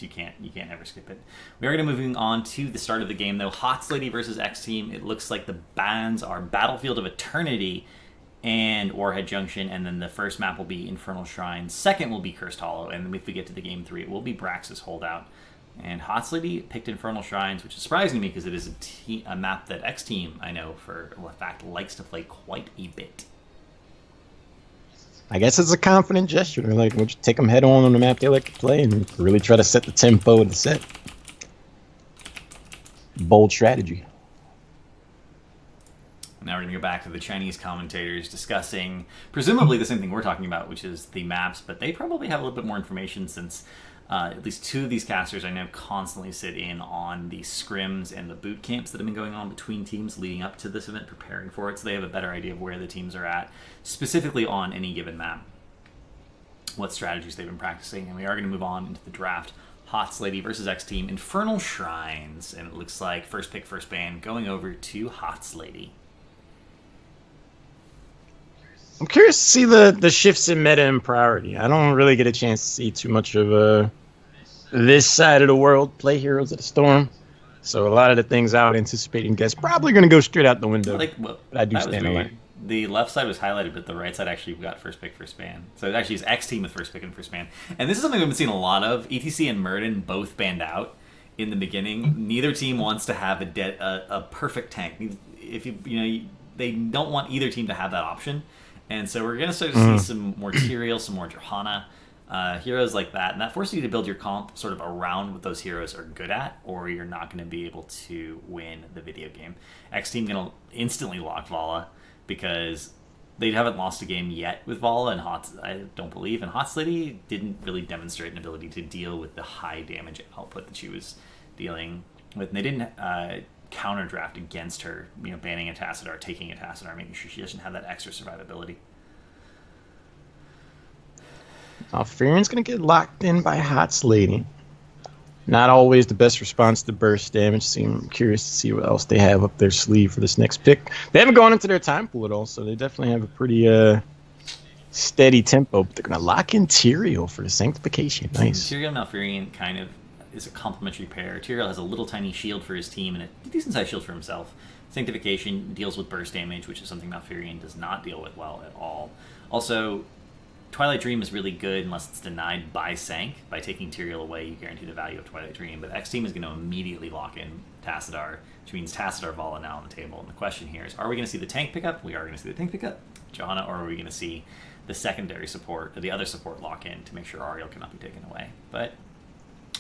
You can't ever skip it. We are going to moving on to the start of the game though. HotsLady versus Xteam. It looks like the bands are Battlefield of Eternity and Warhead Junction, and then the first map will be Infernal Shrine. Second will be Cursed Hollow, and then if we get to the game 3, it will be Brax's Holdout. And HotsLady picked Infernal Shrines, which is surprising to me because it is a map that Xteam, I know for a fact, likes to play quite a bit. I guess it's a confident gesture. They're like, we'll just take them head on the map they like to play and really try to set the tempo of the set. Bold strategy. Now we're going to go back to the Chinese commentators discussing presumably the same thing we're talking about, which is the maps, but they probably have a little bit more information since at least 2 of these casters I know constantly sit in on the scrims and the boot camps that have been going on between teams leading up to this event, preparing for it, so they have a better idea of where the teams are at, specifically on any given map, what strategies they've been practicing. And we are going to move on into the draft. HotsLady versus Xteam, Infernal Shrines, and it looks like first pick, first ban going over to HotsLady. I'm curious to see the shifts in meta and priority. I don't really get a chance to see too much of this side of the world play Heroes of the Storm. So a lot of the things I would anticipate and guess probably going to go straight out the window. But I do stand alone. The left side was highlighted, but the right side actually got first pick, first ban. So it actually is Xteam with first pick and first ban. And this is something we've been seeing a lot of. ETC and Murden both banned out in the beginning. Neither team wants to have a perfect tank. If they don't want either team to have that option. And so we're going to start to see some more Tyrael, some more Johanna, heroes like that. And that forces you to build your comp sort of around what those heroes are good at, or you're not going to be able to win the video game. Xteam going to instantly lock Vala because they haven't lost a game yet with Vala, and I don't believe. And HotsLady didn't really demonstrate an ability to deal with the high damage output that she was dealing with. And they didn't counter draft against her, banning a Tassadar, taking a Tassadar, making sure she doesn't have that extra survivability. Alfarian's going to get locked in by HotsLady. Not always the best response to burst damage. So I'm curious to see what else they have up their sleeve for this next pick. They haven't gone into their time pool at all, so they definitely have a pretty steady tempo. But they're going to lock in Tyrael for the Sanctification. Nice. Tyrael and Alfarian kind of is a complementary pair. Tyrael has a little tiny shield for his team and a decent sized shield for himself. Sanctification deals with burst damage, which is something Malfurion does not deal with well at all. Also, Twilight Dream is really good unless it's denied by Sank. By taking Tyrael away, you guarantee the value of Twilight Dream. But Xteam is going to immediately lock in Tassadar, which means Tassadar Vala now on the table. And the question here is, are we going to see the tank pickup? We are going to see the tank pickup, Johanna, or are we going to see the secondary support, or the other support lock in to make sure Ariel cannot be taken away? But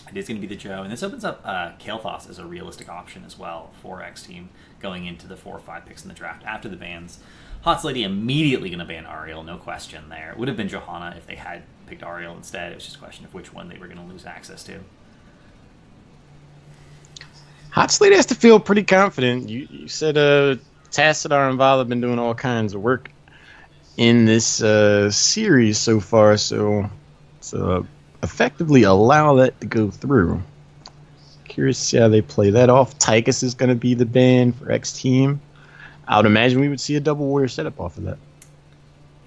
it is going to be the Joe, and this opens up Kael'thas as a realistic option as well for Xteam going into the 4 or 5 picks in the draft after the bans. HotsLady immediately going to ban Ariel, no question there. It would have been Johanna if they had picked Ariel instead. It was just a question of which one they were going to lose access to. HotsLady has to feel pretty confident. You said Tassadar and Vala have been doing all kinds of work in this series so far, so effectively allow that to go through. Curious to see how they play that off. Tychus is going to be the ban for Xteam. I would imagine we would see a double warrior setup off of that.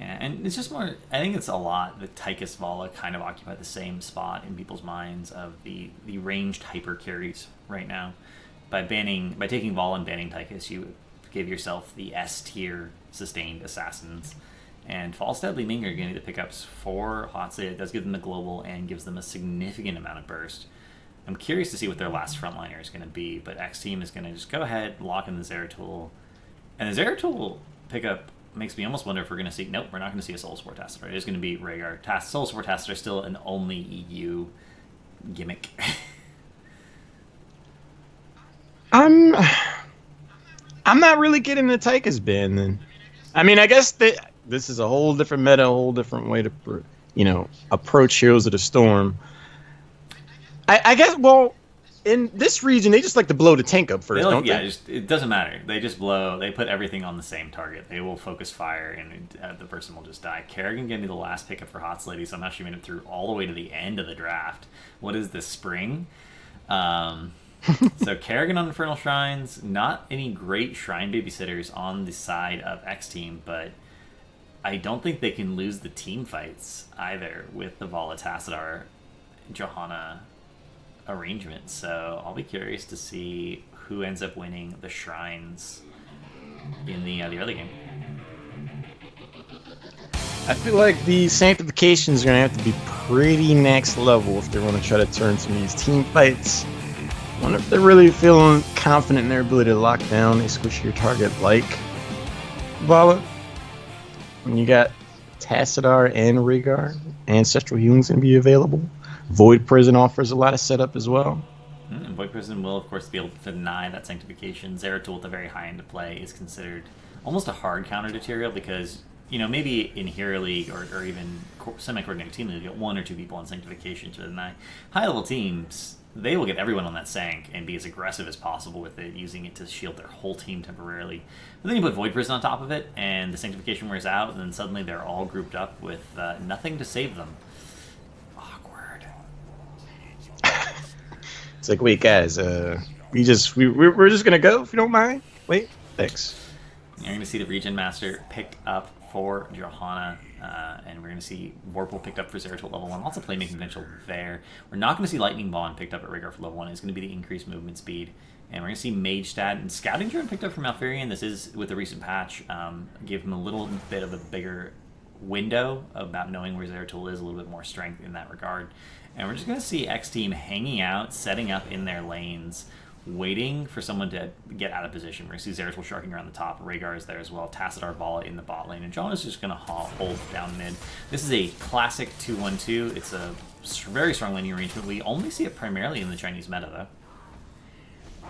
Yeah, and it's just more, I think it's a lot that Tychus Vala kind of occupy the same spot in people's minds of the ranged hyper carries right now. By taking Vala and banning Tychus, you give yourself the S tier sustained assassins. And Falstad, Li Ming are going to be the pickups for HotsLady. It does give them the global and gives them a significant amount of burst. I'm curious to see what their last frontliner is going to be, but Xteam is going to just go ahead, lock in the Zeratul. And the Zeratul pickup makes me almost wonder if we're going to see... Nope, we're not going to see a Soul Support Tassadar. It is going to be Rhaegar. Soul Support Tassadar is still an only EU gimmick. I'm not really getting the Tychus ban then. I mean, I guess this is a whole different meta, a whole different way to approach Heroes of the Storm. I guess, well, in this region, they just like to blow the tank up first, don't they? It doesn't matter. They just blow. They put everything on the same target. They will focus fire, and the person will just die. Kerrigan gave me the last pickup for HotsLady, so I'm actually made it through all the way to the end of the draft. What is this, spring? So Kerrigan on Infernal Shrines. Not any great Shrine babysitters on the side of Xteam, but I don't think they can lose the team fights either with the Vala Tassadar, Johanna arrangement. So I'll be curious to see who ends up winning the shrines in the early game. I feel like the sanctifications are going to have to be pretty next level if they want to try to turn some of these team fights. I wonder if they're really feeling confident in their ability to lock down a squishier target like Vala. When you got Tassadar and Rhaegar, Ancestral Healing's going to be available. Void Prison offers a lot of setup as well. And Void Prison will, of course, be able to deny that sanctification. Zeratul at the very high end of play is considered almost a hard counter to Tyrael because, you know, maybe in Hero League or even semi-coordinated team league, you get 1 or 2 people on sanctification to deny. High-level teams, they will get everyone on that sank and be as aggressive as possible with it, using it to shield their whole team temporarily. But then you put Void Prison on top of it, and the sanctification wears out, and then suddenly they're all grouped up with nothing to save them. Awkward. It's like, wait, guys, we're just gonna go if you don't mind. Wait, thanks. You're going to see the Regen Master picked up for Johanna, and we're going to see Vorpal picked up for Zeratul level 1. Lots of playmaking potential there. We're not going to see Lightning Bond picked up at Rhaegar for level 1. It's going to be the increased movement speed. And we're going to see Mage Stat and Scouting Drone picked up from Malfurion. This is, with the recent patch, give him a little bit of a bigger window about knowing where Zeratul is, a little bit more strength in that regard. And we're just going to see Xteam hanging out, setting up in their lanes, waiting for someone to get out of position. We're going to see Zeratul sharking around the top. Rhaegar is there as well. Tassadar Vala in the bot lane. And John is just going to hold down mid. This is a classic 2-1-2. It's a very strong laning arrangement. We only see it primarily in the Chinese meta, though.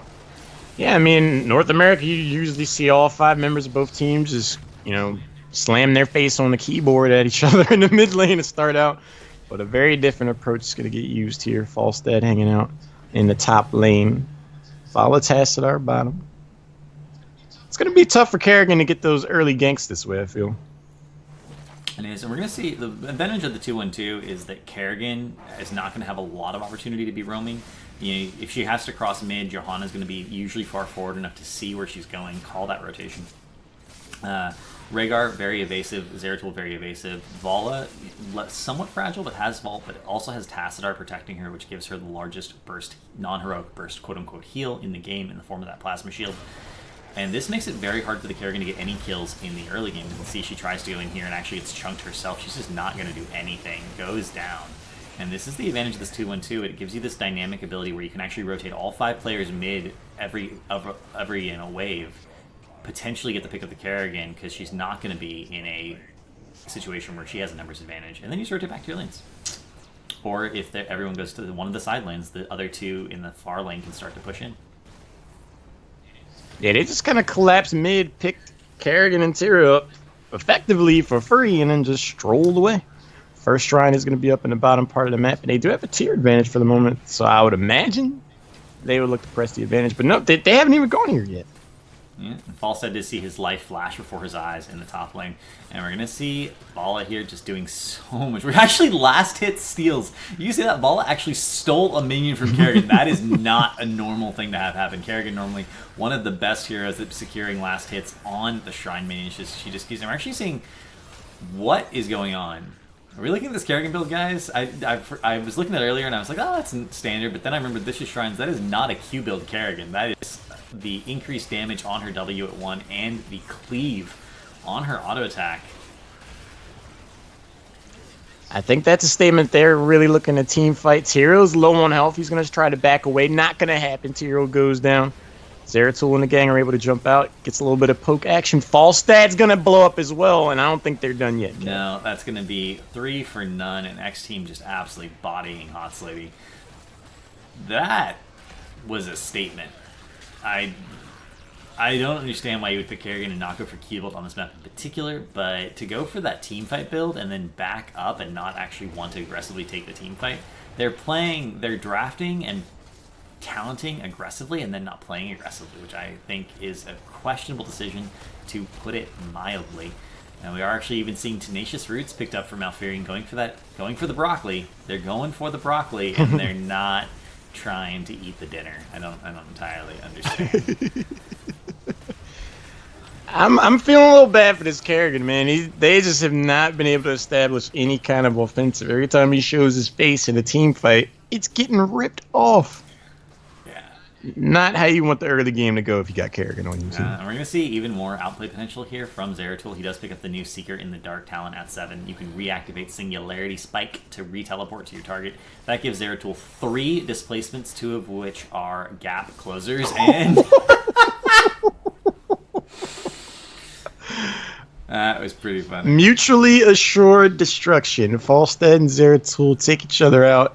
Yeah, I mean, North America, you usually see all 5 members of both teams just, you know, slam their face on the keyboard at each other in the mid lane to start out. But a very different approach is going to get used here. Falstad hanging out in the top lane. Vala Tassadar bottom. It's going to be tough for Kerrigan to get those early ganks this way, I feel. And we're going to see the advantage of the 2-1-2 is that Kerrigan is not going to have a lot of opportunity to be roaming. You know, if she has to cross mid, Johanna's going to be usually far forward enough to see where she's going, call that rotation. Rhaegar, very evasive. Zeratul, very evasive. Vala, somewhat fragile, but has Vault, but also has Tassadar protecting her, which gives her the largest burst, non-heroic burst, quote-unquote, heal in the game in the form of that Plasma Shield. And this makes it very hard for the Kerrigan to get any kills in the early game. You can see she tries to go in here and actually gets chunked herself. She's just not going to do anything. Goes down. And this is the advantage of this 2-1-2. It gives you this dynamic ability where you can actually rotate all 5 players mid every wave. Potentially get the pick of the Kerrigan because she's not going to be in a situation where she has a numbers advantage. And then you just rotate back to your lanes. Or if everyone goes to one of the side lanes, the other 2 in the far lane can start to push in. Yeah, they just kind of collapsed mid, picked Kerrigan and Tyrael up effectively for free, and then just strolled away. First shrine is going to be up in the bottom part of the map, and they do have a tier advantage for the moment, so I would imagine they would look to press the advantage. But no, they haven't even gone here yet. Yeah, and Falstad did see his life flash before his eyes in the top lane. And we're going to see Vala here just doing so much. We're actually last hit steals. You see that? Vala actually stole a minion from Kerrigan. That is not a normal thing to have happen. Kerrigan normally one of the best heroes at securing last hits on the Shrine minion. She just keeps them. We're actually seeing what is going on. Are we looking at this Kerrigan build, guys? I was looking at it earlier and I was like, oh, that's standard. But then I remembered this is Shrines. That is not a Q build Kerrigan. That is the increased damage on her W at 1 and the cleave on her auto attack. I think that's a statement they're really looking to team fight. Tyrael's low on health. He's going to try to back away. Not going to happen. Tyrael goes down. Zeratul and the gang are able to jump out. Gets a little bit of poke action. Falstad's going to blow up as well, and I don't think they're done yet. No, that's going to be 3 for none, and Xteam just absolutely bodying HotsLady. That was a statement. I don't understand why you would pick Kerrigan and not go for Keybolt on this map in particular, but to go for that team fight build and then back up and not actually want to aggressively take the team fight, they're drafting and talenting aggressively and then not playing aggressively, which I think is a questionable decision, to put it mildly. And we are actually even seeing Tenacious Roots picked up for Malfurion going for the broccoli. They're going for the broccoli and they're not trying to eat the dinner. I don't entirely understand. I'm feeling a little bad for this Kerrigan, man. They just have not been able to establish any kind of offensive. Every time he shows his face in a team fight, it's getting ripped off. Yeah. Not how you want the early game to go if you got Kerrigan on your team. And we're going to see even more outplay potential here from Zeratul. He does pick up the new Seeker in the Dark talent at 7. You can reactivate Singularity Spike to re-teleport to your target. That gives Zeratul 3 displacements, 2 of which are gap closers, and... That was pretty funny. Mutually assured destruction. Falstad and Zeratul take each other out.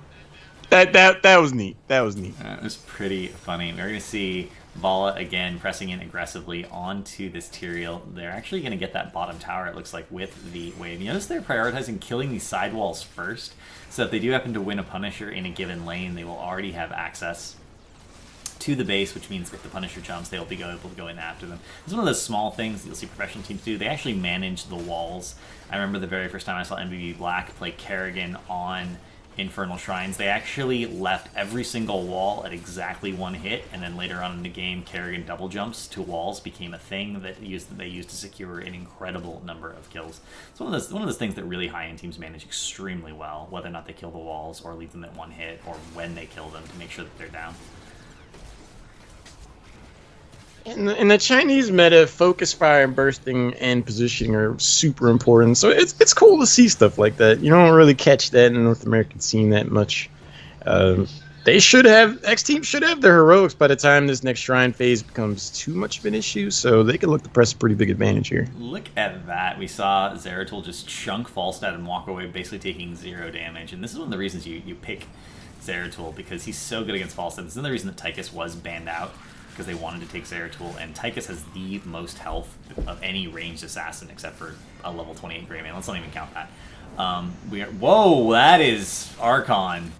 That was neat. That was neat. It was pretty funny. We're going to see Vala again pressing in aggressively onto this Tyrael. They're actually going to get that bottom tower, it looks like, with the wave. You notice they're prioritizing killing these sidewalls first, so if they do happen to win a Punisher in a given lane, they will already have access to the base, which means if the Punisher jumps, they'll be able to go in after them. It's one of those small things that you'll see professional teams do. They actually manage the walls. I remember the very first time I saw MVB Black play Kerrigan on Infernal Shrines, they actually left every single wall at exactly 1 hit, and then later on in the game, Kerrigan double jumps to walls became a thing that they used to secure an incredible number of kills. It's one of those things that really high-end teams manage extremely well, whether or not they kill the walls or leave them at 1 hit, or when they kill them to make sure that they're down. In the Chinese meta, focus fire and bursting and positioning are super important. So it's cool to see stuff like that. You don't really catch that in the North American scene that much. Xteam should have their heroics by the time this next shrine phase becomes too much of an issue. So they can look to press a pretty big advantage here. Look at that. We saw Zeratul just chunk Falstad and walk away, basically taking 0 damage. And this is one of the reasons you pick Zeratul, because he's so good against Falstad. This is another reason that Tychus was banned out, because they wanted to take Zeratul, and Tychus has the most health of any ranged assassin except for a level 28 Greyman. Let's not even count that. Whoa, that is Archon.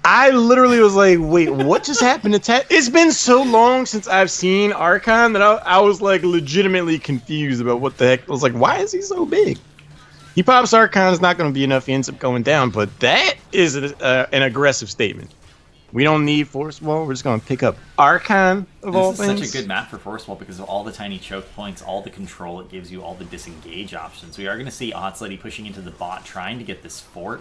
I literally was like, wait, what just happened to Ted? It's been so long since I've seen Archon that I was like legitimately confused about what the heck. I was like, why is he so big? He pops Archon, is not going to be enough. He ends up going down, but that is an aggressive statement. We don't need Force Wall. We're just going to pick up Archon of all things. This is such a good map for Force Wall because of all the tiny choke points, all the control it gives you, all the disengage options. We are going to see HotsLady pushing into the bot, trying to get this fort,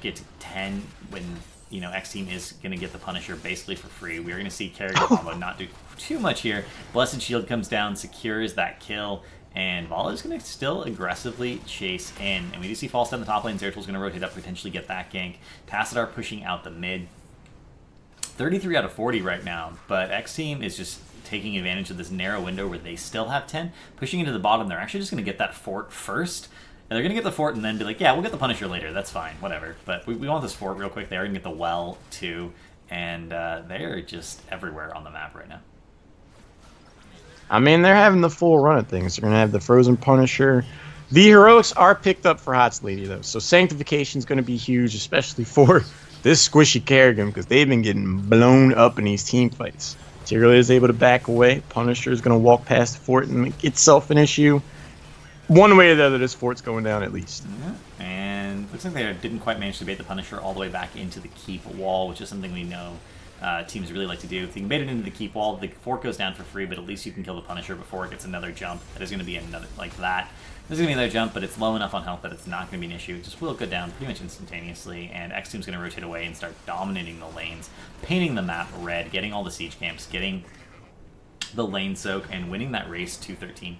get to 10 when Xteam is going to get the Punisher basically for free. We are going to see Kerrigan combo not do too much here. Blessed Shield comes down, secures that kill, and Vala is going to still aggressively chase in. And we do see Falstad in the top lane. Zeratul's going to rotate up, potentially get that gank. Tassadar pushing out the mid. 33 out of 40 right now, but Xteam is just taking advantage of this narrow window where they still have 10. Pushing into the bottom, they're actually just going to get that fort first. And they're going to get the fort and then be like, yeah, we'll get the Punisher later. That's fine, whatever. But we want this fort real quick. They are going to get the well, too. And they're just everywhere on the map right now. I mean, they're having the full run of things. They're going to have the Frozen Punisher. The heroics are picked up for HotsLady, though. So Sanctification is going to be huge, especially for this squishy Kerrigan, because they've been getting blown up in these team fights. Tyrael is able to back away. Punisher is going to walk past the fort and make itself an issue. One way or the other, this fort's going down at least. Yeah. And looks like they didn't quite manage to bait the Punisher all the way back into the keep wall, which is something we know teams really like to do. If you can bait it into the keep wall, the fort goes down for free, but at least you can kill the Punisher before it gets another jump. That is going to be another, like that. There's going to be another jump, but it's low enough on health that it's not going to be an issue. It just will go down pretty much instantaneously, and Xteam's going to rotate away and start dominating the lanes, painting the map red, getting all the siege camps, getting the lane soak, and winning that race 2-13.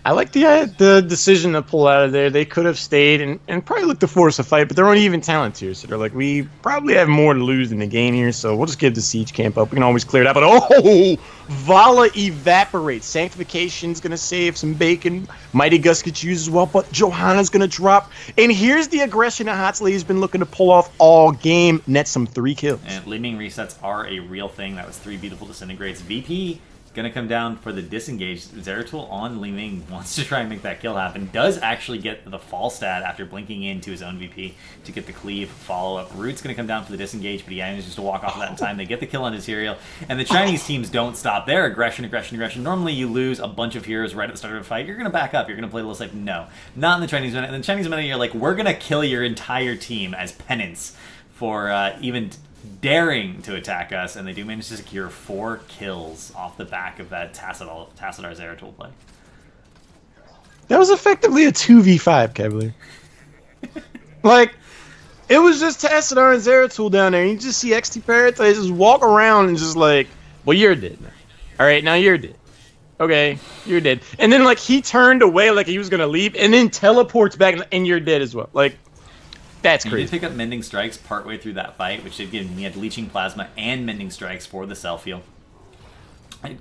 I like the decision to pull out of there. They could have stayed and probably looked to force a fight, but they're on even talent tier, so they're like, we probably have more to lose than to gain here, so we'll just give the siege camp up. We can always clear it out, but oh, Vala evaporates. Sanctification's going to save some bacon. Mighty Gust gets used as well, but Johanna's going to drop. And here's the aggression that HotsLady's been looking to pull off all game. Net some 3 kills. And leading resets are a real thing. That was 3 beautiful disintegrates. VP going to come down for the disengage. Zeratul on Li Ming wants to try and make that kill happen. Does actually get the fall stat after blinking into his own VP to get the cleave follow-up. Root's going to come down for the disengage, but he manages to walk off of that in time. They get the kill on his Tyrael, and the Chinese teams don't stop. Their aggression. Normally you lose a bunch of heroes right at the start of a fight. You're going to back up. You're going to play a little safe. No, not in the Chinese meta. In the Chinese meta, you're like, we're going to kill your entire team as penance for even daring to attack us, and they do manage to secure 4 kills off the back of that Tassadar Zeratul play. That was effectively a 2v5, Cavalier. Like, it was just Tassadar and Zeratul down there. You just see XT Paradise just walk around and just like, well, you're dead now. All right, now you're dead. Okay, you're dead. And then, like, he turned away like he was going to leave and then teleports back and you're dead as well. Like, that's crazy. He did pick up Mending Strikes partway through that fight, which did give him, he had Leeching Plasma and Mending Strikes for the self-heal.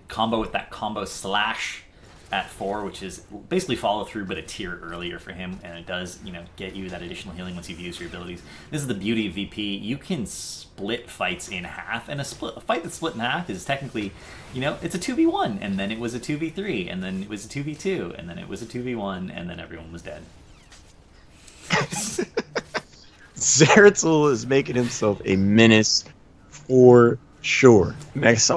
Combo with that combo slash at 4, which is basically follow through but a tier earlier for him, and it does, get you that additional healing once you've used your abilities. This is the beauty of VP. You can split fights in half, and a fight that's split in half is technically, it's a 2v1, and then it was a 2v3, and then it was a 2v2, and then it was a 2v1, and then everyone was dead. Zeratul is making himself a menace for sure. Next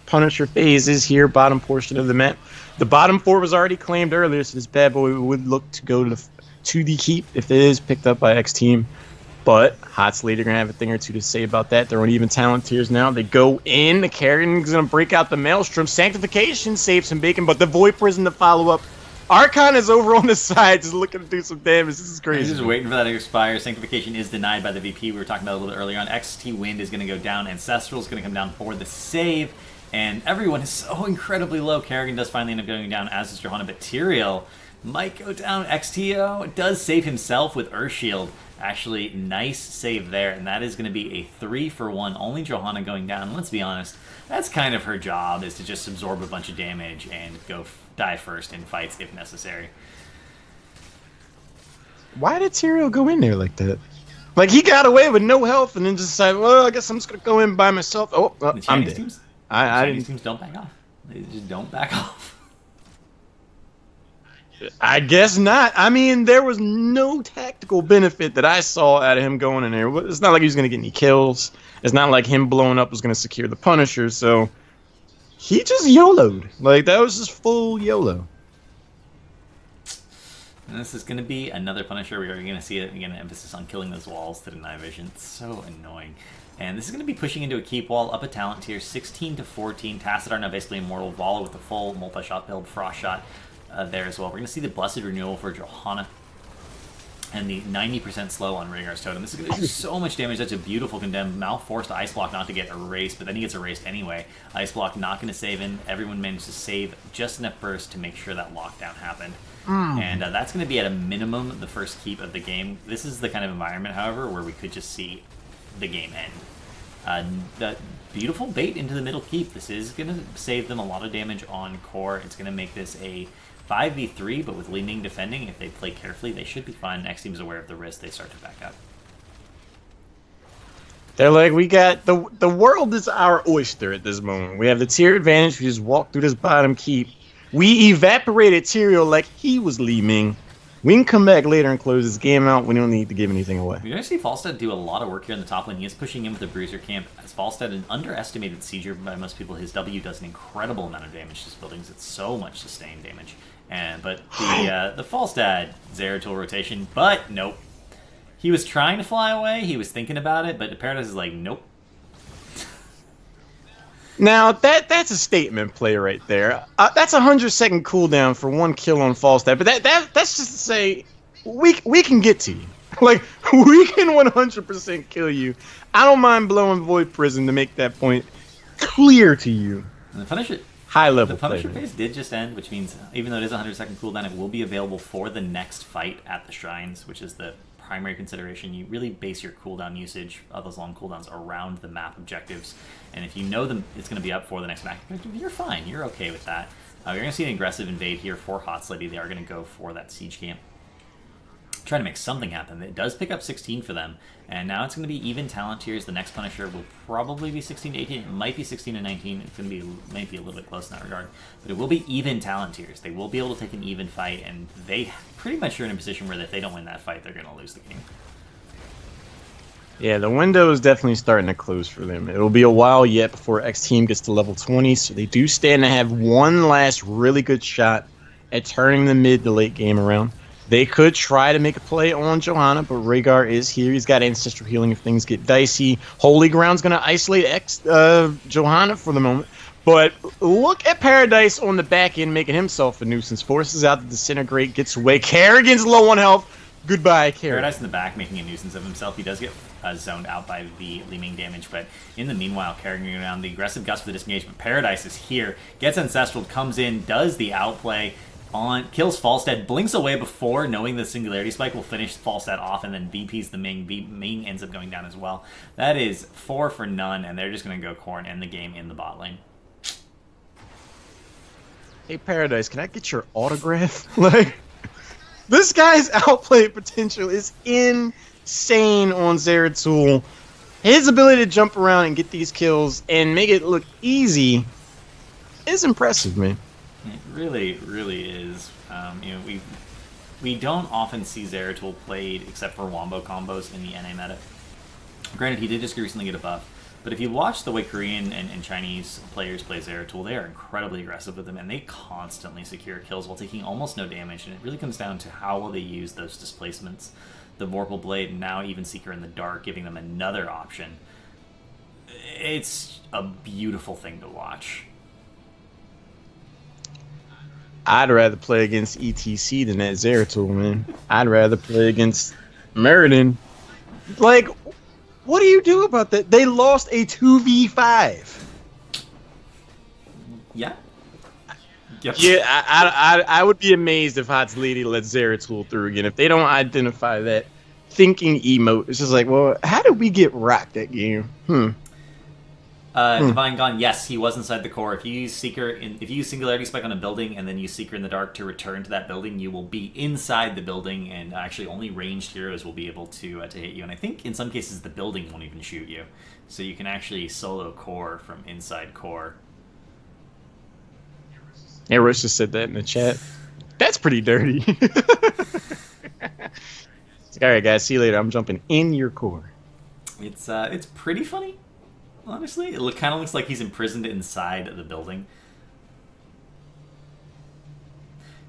Punisher phase is here, bottom portion of the map. The bottom 4 was already claimed earlier, so this bad boy would look to go to the keep if it is picked up by Xteam. But HotsLady are going to have a thing or two to say about that. They're on even talent tiers now. They go in. The Carrigan's going to break out the Maelstrom. Sanctification saves some bacon, but the Void Prison to follow up. Archon is over on the side, just looking to do some damage. This is crazy. He's just waiting for that to expire. Sanctification is denied by the VP. We were talking about a little bit earlier on. XT Wind is going to go down. Ancestral is going to come down for the save. And everyone is so incredibly low. Kerrigan does finally end up going down, as is Johanna. But Tyrael might go down. XTO does save himself with Earthshield. Actually, nice save there. And that is going to be a 3-for-1. Only Johanna going down. Let's be honest. That's kind of her job, is to just absorb a bunch of damage and go die first in fights if necessary. Why did Tyrael go in there like that? Like, he got away with no health and then just decided, well, I guess I'm just going to go in by myself. Oh, I'm dead. Chinese teams don't back off. They just don't back off. I guess not. I mean, there was no tactical benefit that I saw out of him going in there. It's not like he was going to get any kills. It's not like him blowing up was going to secure the Punisher. So he just YOLO'd. Like, that was just full YOLO. And this is going to be another Punisher. We are going to see it again. Emphasis on killing those walls to deny vision. It's so annoying. And this is going to be pushing into a keep wall up a talent tier, 16 to 14. Tassadar now basically immortal. Vala with the full multi-shot build, Frost Shot there as well. We're going to see the Blessed Renewal for Johanna. And the 90% slow on Rhaegar's Totem. This is going to do so much damage. That's a beautiful condemn. Mal forced Ice Block not to get erased, but then he gets erased anyway. Ice Block not going to save him. Everyone managed to save just enough burst to make sure that lockdown happened. And that's going to be at a minimum the first keep of the game. This is the kind of environment, however, where we could just see the game end. That beautiful bait into the middle keep. This is going to save them a lot of damage on core. It's going to make this a 5v3, but with leaning defending. If they play carefully, they should be fine. Next team's aware of the risk. They start to back up. They're like, we got the world is our oyster at this moment. We have the tier advantage. We just walk through this bottom keep. We evaporated Tyrael like he was Li Ming. We can come back later and close this game out. We don't need to give anything away. We're going to see Falstad do a lot of work here in the top lane. He is pushing in with the Bruiser camp. As Falstad, an underestimated sieger by most people, his W does an incredible amount of damage to his buildings. It's so much sustained damage. But the Falstad Zeratul rotation, but nope. He was trying to fly away. He was thinking about it, but the Paradise is like, nope. Now, that's a statement play right there. That's a 100-second cooldown for one kill on Falstad, but that's just to say, we can get to you. Like, we can 100% kill you. I don't mind blowing Void Prison to make that point clear to you. And the Punisher, high-level the Punisher phase did just end, which means even though it is a 100-second cooldown, it will be available for the next fight at the Shrines, which is the primary consideration. You really base your cooldown usage of those long cooldowns around the map objectives, and if you know them, it's going to be up for the next map objective, you're fine. You're okay with that. You're going to see an aggressive invade here for HotsLady. They are going to go for that siege camp, trying to make something happen. It does pick up 16 for them, and now it's going to be even talent tiers. The next Punisher will probably be 16 to 18. It might be 16 to 19. It's going to be maybe a little bit close in that regard, but it will be even talent tiers. They will be able to take an even fight, and they pretty much are in a position where if they don't win that fight, they're going to lose the game. Yeah, the window is definitely starting to close for them. It'll be a while yet before Xteam gets to level 20, so they do stand to have one last really good shot at turning the mid to late game around. They could try to make a play on Johanna, but Rhaegar is here. He's got ancestral healing if things get dicey. Holy Ground's going to isolate Johanna for the moment. But look at Paradise on the back end making himself a nuisance. Forces out the Disintegrate, gets away. Kerrigan's low on health. Goodbye, Carrie. Paradise in the back making a nuisance of himself. He does get zoned out by the Li Ming damage, but in the meanwhile, carrying around the aggressive gust for the disengagement. Paradise is here, gets Ancestral, comes in, does the outplay, kills Falstead, blinks away before knowing the Singularity Spike will finish Falstead off, and then VP's the Ming. Ming ends up going down as well. That is 4 for none, and they're just going to go core and end the game in the bot lane. Hey, Paradise, can I get your autograph? Like, this guy's outplay potential is insane on Zeratul. His ability to jump around and get these kills and make it look easy is impressive, man. It really, really is. We don't often see Zeratul played except for wombo combos in the NA meta. Granted, he did just recently get a buff, but if you watch the way Korean and Chinese players play Zeratul, they are incredibly aggressive with him, and they constantly secure kills while taking almost no damage, and it really comes down to how well they use those displacements. The Vorpal Blade, and now even Seeker in the Dark, giving them another option. It's a beautiful thing to watch. I'd rather play against ETC than that Zeratul, man. I'd rather play against Meriden. Like, what do you do about that? They lost a 2v5. Yeah. Yep. Yeah, I would be amazed if HotsLady let Zeratul through again. If they don't identify that thinking emote, it's just like, well, how did we get rocked that game? Divine Gone, yes, he was inside the core. If you use Singularity Spike on a building and then use Seeker in the Dark to return to that building, you will be inside the building, and actually only ranged heroes will be able to hit you. And I think in some cases the building won't even shoot you, so you can actually solo core from inside core. Yeah, Rush just said that in the chat. That's pretty dirty. All right, guys, see you later. I'm jumping in your core. It's pretty funny. Honestly, it kind of looks like he's imprisoned inside the building.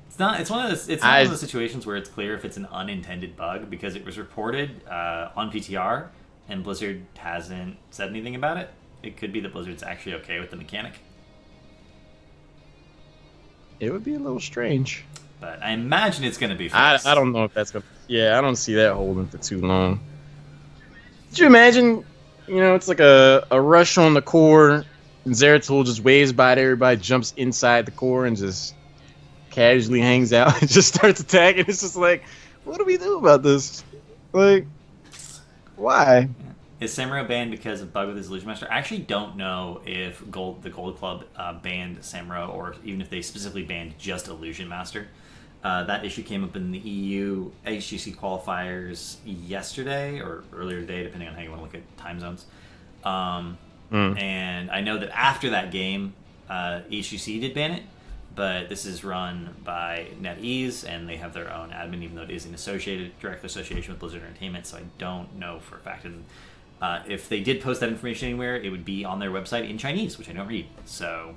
It's not one of those situations where it's clear if it's an unintended bug, because it was reported on PTR and Blizzard hasn't said anything about it. It could be that Blizzard's actually okay with the mechanic. It would be a little strange, but I imagine it's going to be fixed. I don't know if that's gonna. Yeah, I don't see that holding for too long. Could you imagine? You know, it's like a rush on the core, and Zeratul just waves by to everybody, jumps inside the core, and just casually hangs out and just starts attacking. It's just like, what do we do about this? Like, why? Is Samuro banned because of bug with his Illusion Master? I actually don't know if the Gold Club banned Samuro, or even if they specifically banned just Illusion Master. That issue came up in the EU HGC qualifiers yesterday or earlier today, depending on how you want to look at time zones. And I know that after that game, HGC did ban it, but this is run by NetEase, and they have their own admin, even though it is in direct association with Blizzard Entertainment, so I don't know for a fact. And if they did post that information anywhere, it would be on their website in Chinese, which I don't read. So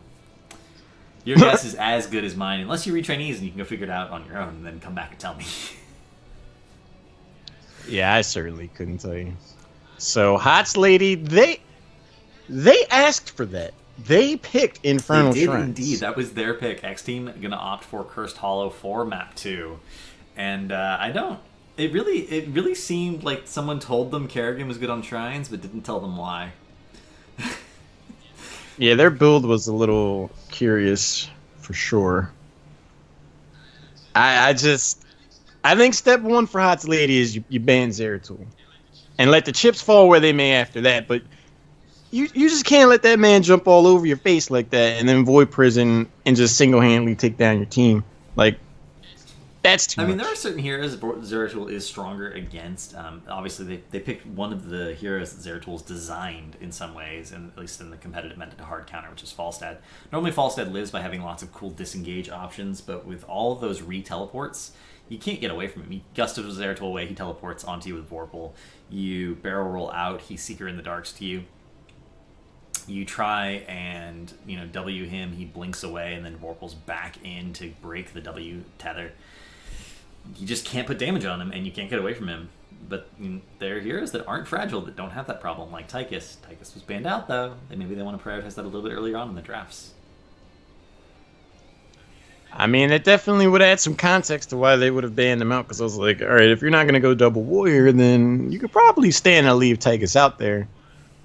your guess is as good as mine, unless you read Chinese and you can go figure it out on your own and then come back and tell me. Yeah, I certainly couldn't tell you. So HotsLady, they asked for that. They picked Infernal They did Shrines. indeed. That was their pick. Xteam gonna opt for Cursed Hollow for Map 2, and I don't. It really seemed like someone told them Kerrigan was good on Shrines, but didn't tell them why. Yeah, their build was a little curious, for sure. I think step one for HotsLady is you ban Zeratul. And let the chips fall where they may after that, but you just can't let that man jump all over your face like that and then void prison and just single-handedly take down your team. Like, that's too much. I mean, there are certain heroes Zeratul is stronger against. Obviously, they picked one of the heroes that Zeratul's designed in some ways, and at least in the competitive meta, to hard counter, which is Falstad. Normally, Falstad lives by having lots of cool disengage options, but with all of those re-teleports, you can't get away from him. You gust of Zeratul away, he teleports onto you with Vorpal. You barrel roll out, he Seeker in the Darks to you. You try and W him, he blinks away, and then Vorpal's back in to break the W tether. You just can't put damage on him, and you can't get away from him. But there are heroes that aren't fragile that don't have that problem, like Tychus. Tychus was banned out, though. And maybe they want to prioritize that a little bit earlier on in the drafts. I mean, it definitely would add some context to why they would have banned him out. Because I was like, all right, if you're not going to go double warrior, then you could probably stand and leave Tychus out there.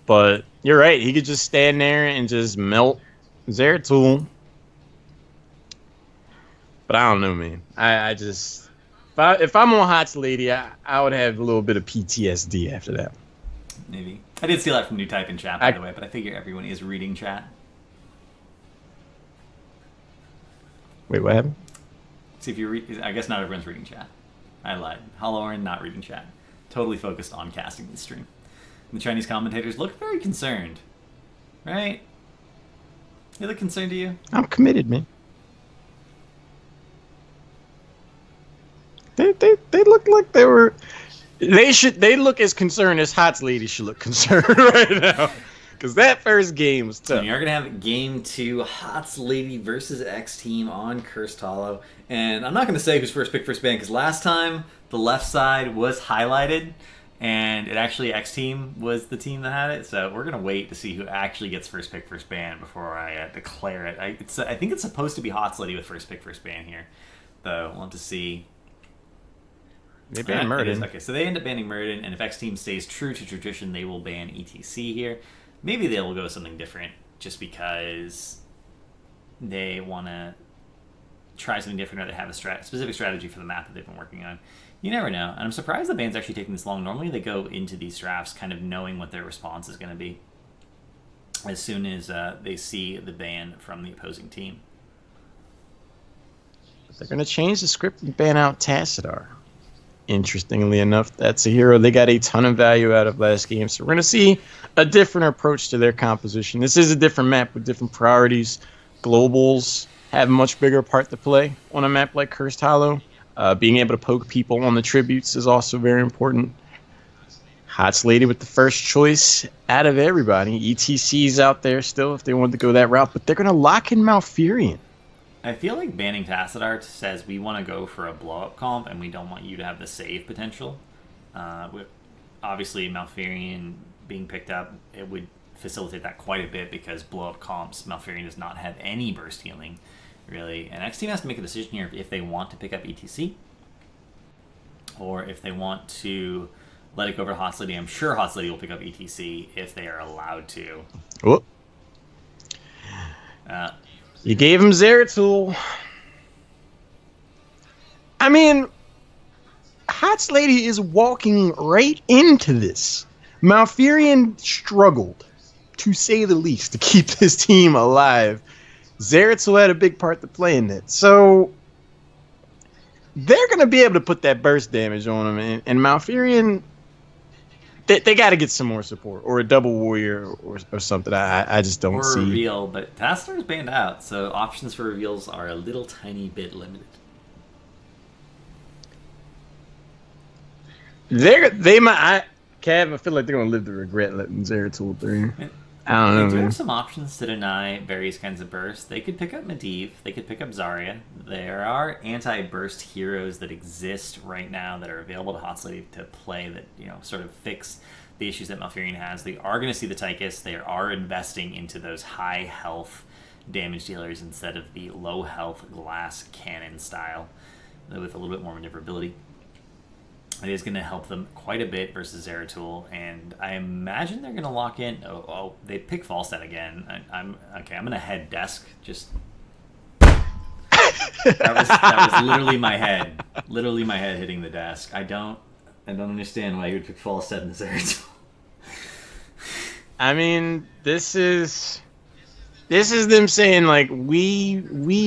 But you're right. He could just stand there and just melt Zeratul. But I don't know, man. I just if I'm on HotsLady, I would have a little bit of PTSD after that. Maybe. I did steal that from New Type in chat, by the way, but I figure everyone is reading chat. Wait, what happened? See if you read. I guess not everyone's reading chat. I lied. Hollowern not reading chat. Totally focused on casting this stream. The Chinese commentators look very concerned, right? They look concerned to you? I'm committed, man. They look like they were. They look as concerned as HotsLady should look concerned right now. Because that first game was tough. We are going to have game 2, HotsLady versus Xteam on Cursed Hollow. And I'm not going to say who's first pick, first ban, because last time the left side was highlighted, and it actually Xteam was the team that had it. So we're going to wait to see who actually gets first pick, first ban before I declare it. I think it's supposed to be HotsLady with first pick, first ban here. Though we'll have to see. They banned Murden. Okay, so they end up banning Murden, and if Xteam stays true to tradition, they will ban ETC here. Maybe they will go with something different just because they want to try something different, or they have a specific strategy for the map that they've been working on. You never know. And I'm surprised the ban's actually taking this long. Normally they go into these drafts kind of knowing what their response is going to be as soon as they see the ban from the opposing team. They're going to change the script and ban out Tassadar. Interestingly enough, that's a hero they got a ton of value out of last game. So we're going to see a different approach to their composition. This is a different map with different priorities. Globals have a much bigger part to play on a map like Cursed Hollow. Being able to poke people on the tributes is also very important. HotsLady with the first choice out of everybody. ETC's out there still if they want to go that route, but they're going to lock in Malfurion. I feel like banning Tassadar says we want to go for a blow-up comp and we don't want you to have the save potential. Obviously, Malfurion being picked up, it would facilitate that quite a bit because blow-up comps, Malfurion does not have any burst healing, really. And Xteam has to make a decision here if they want to pick up ETC or if they want to let it go over to HotsLady. I'm sure HotsLady will pick up ETC if they are allowed to. Whoop. You gave him Zeratul. I mean, HotsLady is walking right into this. Malfurion struggled, to say the least, to keep this team alive. Zeratul had a big part to play in it. So they're going to be able to put that burst damage on him. And Malfurion, they got to get some more support, or a double warrior, or something. I just don't see. Or a reveal, but Tassadar is banned out, so options for reveals are a little tiny bit limited. Cav, I feel like they're gonna live to regret letting Zeratul through. I don't know. They do man. have some options to deny various kinds of bursts. They could pick up Medivh. They could pick up Zarya. There are anti-burst heroes that exist right now that are available to HotsLady to play that, sort of fix the issues that Malfurion has. They are going to see the Tychus. They are investing into those high health damage dealers instead of the low health glass cannon style with a little bit more maneuverability. It is going to help them quite a bit versus Zeratul, and I imagine they're going to lock in. Oh, they pick Falstad again. I'm going to head desk. Just that was literally my head hitting the desk. I don't understand why you would pick Falstad in Zeratul. I mean, this is them saying like we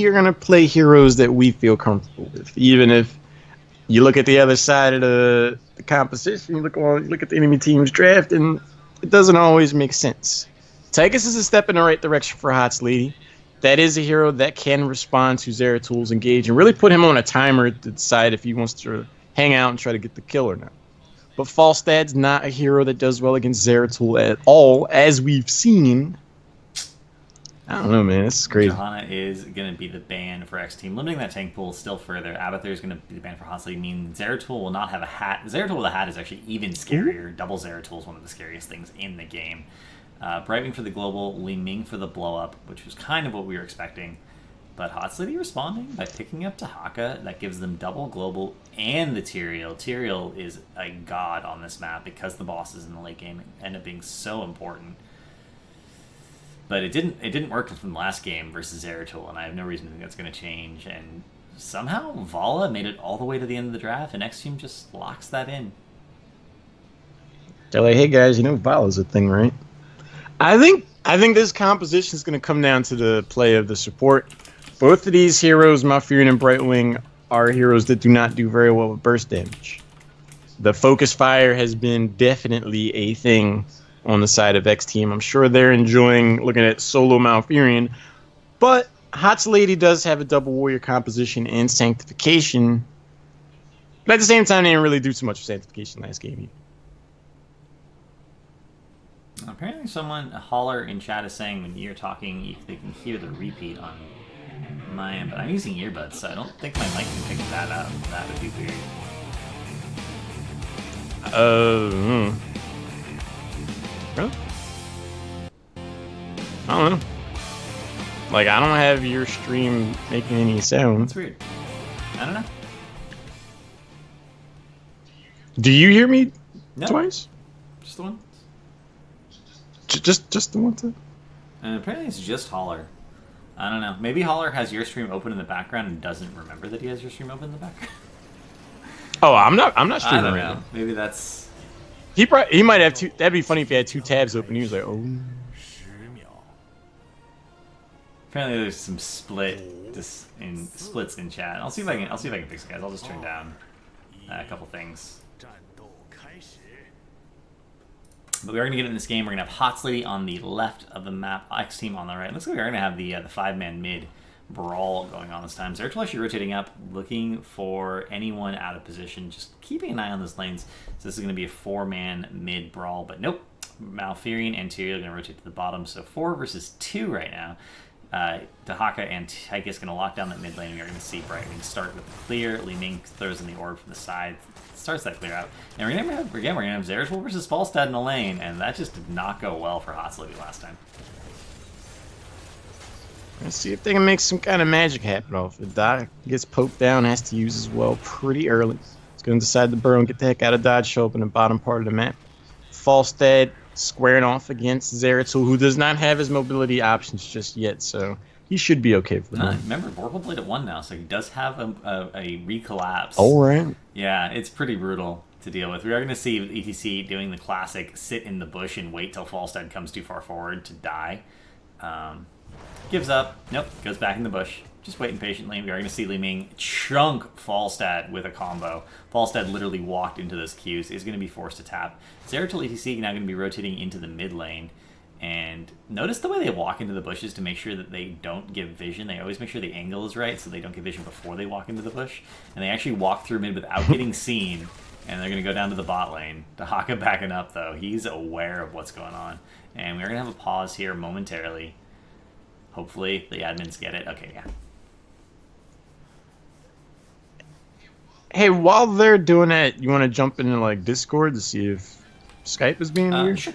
are going to play heroes that we feel comfortable with, even if. You look at the other side of the composition, you look at the enemy team's draft, and it doesn't always make sense. Tychus is a step in the right direction for HotsLady. That is a hero that can respond to Zeratul's engage and really put him on a timer to decide if he wants to hang out and try to get the kill or not. But Falstad's not a hero that does well against Zeratul at all, as we've seen. I don't know, man. This is crazy. Johanna is going to be the ban for Xteam, limiting that tank pool still further. Abathur is going to be the ban for HotsLady, meaning Zeratul will not have a hat. Zeratul with a hat is actually even scarier. Double Zeratul is one of the scariest things in the game. Brightwing for the global, Li Ming for the blow-up, which was kind of what we were expecting. But HotsLady responding by picking up Tahaka. That gives them double global and the Tyrael. Tyrael is a god on this map because the bosses in the late game end up being so important. But it didn't work from the last game versus Zeratul, and I have no reason to think that's going to change. And somehow Vala made it all the way to the end of the draft, and Xteam just locks that in. They're like, hey guys, you know Vala's a thing, right? I think this composition is going to come down to the play of the support. Both of these heroes, Malfurion and Brightwing, are heroes that do not do very well with burst damage. The focus fire has been definitely a thing on the side of Xteam. I'm sure they're enjoying looking at solo Malfurion, but HotsLady does have a double warrior composition and sanctification. But at the same time, they didn't really do too much with sanctification last game either. Apparently someone, a holler in chat, is saying when you're talking, they can hear the repeat on my end, but I'm using earbuds, so I don't think my mic can pick that up. That would be weird. Really? I don't know. Like, I don't have your stream making any sound. That's weird. I don't know. Do you hear me No. twice? Just the one? Just the one time? And apparently it's just Holler. I don't know. Maybe Holler has your stream open in the background and doesn't remember that he has your stream open in the background. Oh, I'm not streaming I don't right know. now. Maybe that's... He might have two. That'd be funny if he had two tabs open. He was like, oh. Apparently there's some splits in chat. I'll see if I can fix it, guys. I'll just turn down a couple things. But we are going to get in this game. We're going to have HotsLady on the left of the map, Xteam on the right. Looks like we're going to have the 5-man mid brawl going on this time. Zeratul actually rotating up, looking for anyone out of position, just keeping an eye on those lanes. So this is going to be a 4-man mid brawl, but nope. Malfurion and Tyrael are going to rotate to the bottom, so 4 versus 2 right now. Tahaka and Tychus going to lock down that mid lane. We're going to see Brightwing start with the clear. Li Ming throws in the orb from the side, starts that clear out. And we're going to have Zeratul versus Falstad in the lane, and that just did not go well for HotsLady last time. Let's see if they can make some kind of magic happen off it. Doc gets poked down, has to use his well pretty early. He's going to decide to burrow and get the heck out of dodge, show up in the bottom part of the map. Falstad squaring off against Zeratul, who does not have his mobility options just yet, so he should be okay for him. Remember, Vorpal played at 1 now, so he does have a recollapse. All right. Yeah, it's pretty brutal to deal with. We are going to see ETC doing the classic sit in the bush and wait till Falstad comes too far forward to die. Gives up. Nope, goes back in the bush. Just waiting patiently. We are going to see Li Ming chunk Falstad with a combo. Falstad literally walked into those queues. Is going to be forced to tap. Zeratul ETC now going to be rotating into the mid lane. And notice the way they walk into the bushes to make sure that they don't give vision. They always make sure the angle is right so they don't get vision before they walk into the bush. And they actually walk through mid without getting seen. And they're going to go down to the bot lane. Tahaka backing up, though. He's aware of what's going on. And we're going to have a pause here momentarily. Hopefully the admins get it. Okay, yeah. Hey, while they're doing that, you want to jump into like Discord to see if Skype is being weird? Sure.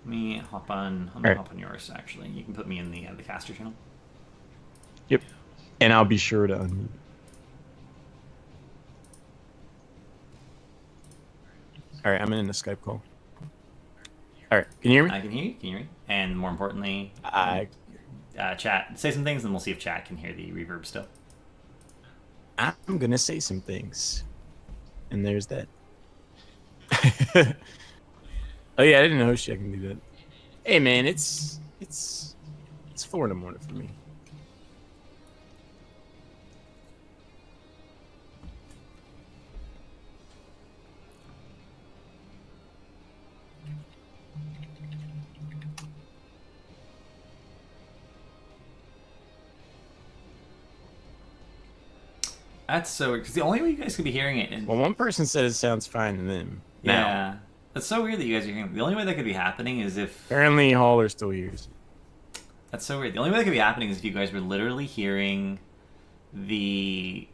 Let me hop on yours, actually. You can put me in the caster channel. Yep. And I'll be sure to unmute. Alright, I'm in the Skype call. Alright, can you hear me? I can hear you. Can you hear me? And more importantly, chat. Say some things, and we'll see if chat can hear the reverb still. I'm gonna say some things. And there's that. Oh yeah, I didn't know she can do that. Hey man, it's 4 in the morning for me. That's so weird, because the only way you guys could be hearing it... Well, one person said it sounds fine to them. Yeah. Now. That's so weird that you guys are hearing it. The only way that could be happening is if... Apparently Hauler still hears. That's so weird. The only way that could be happening is if you guys were literally hearing the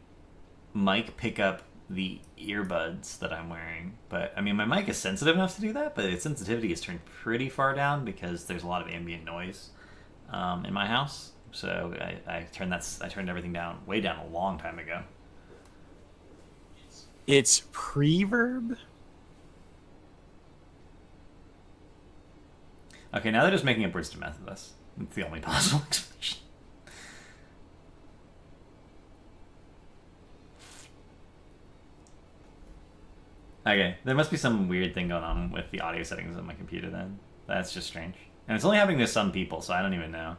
mic pick up the earbuds that I'm wearing. But, I mean, my mic is sensitive enough to do that, but its sensitivity is turned pretty far down because there's a lot of ambient noise in my house. so I turned everything down way down a long time ago. It's preverb. Okay, now they're just making up words to mess with us. It's the only possible explanation. Okay, there must be some weird thing going on with the audio settings on my computer then. That's just strange. And it's only happening to some people, so I don't even know.